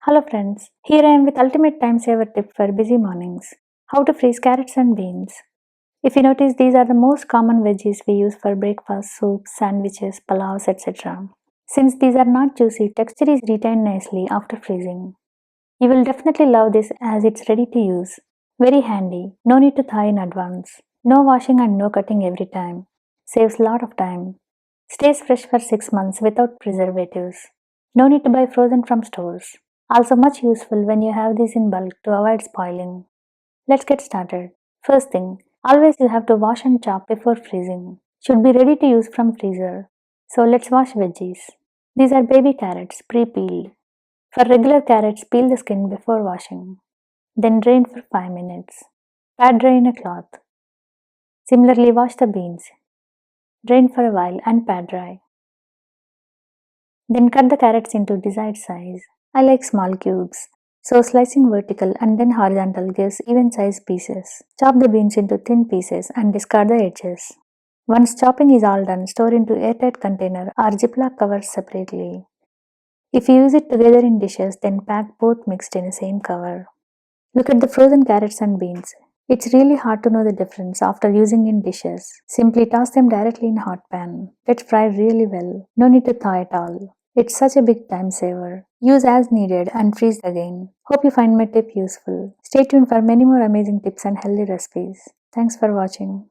Hello friends, here I am with ultimate time saver tip for busy mornings. How to freeze carrots and beans. If you notice, these are the most common veggies we use for breakfast, soups, sandwiches, pulaos, etc. Since these are not juicy, texture is retained nicely after freezing. You will definitely love this as it's ready to use. Very handy, no need to thaw in advance. No washing and no cutting every time. Saves lot of time. Stays fresh for 6 months without preservatives. No need to buy frozen from stores. Also much useful when you have these in bulk to avoid spoiling. Let's get started. First thing, always you have to wash and chop before freezing. Should be ready to use from freezer. So let's wash veggies. These are baby carrots, pre-peeled. For regular carrots, peel the skin before washing. Then drain for 5 minutes. Pat dry in a cloth. Similarly, wash the beans. Drain for a while and pat dry. Then cut the carrots into desired size. I like small cubes, so slicing vertical and then horizontal gives even sized pieces. Chop the beans into thin pieces and discard the edges. Once chopping is all done, store into airtight container or Ziploc covers separately. If you use it together in dishes, then pack both mixed in the same cover. Look at the frozen carrots and beans. It's really hard to know the difference after using in dishes. Simply toss them directly in hot pan. Let fry really well. No need to thaw at all. It's such a big time saver. Use as needed and freeze again. Hope you find my tip useful. Stay tuned for many more amazing tips and healthy recipes. Thanks for watching.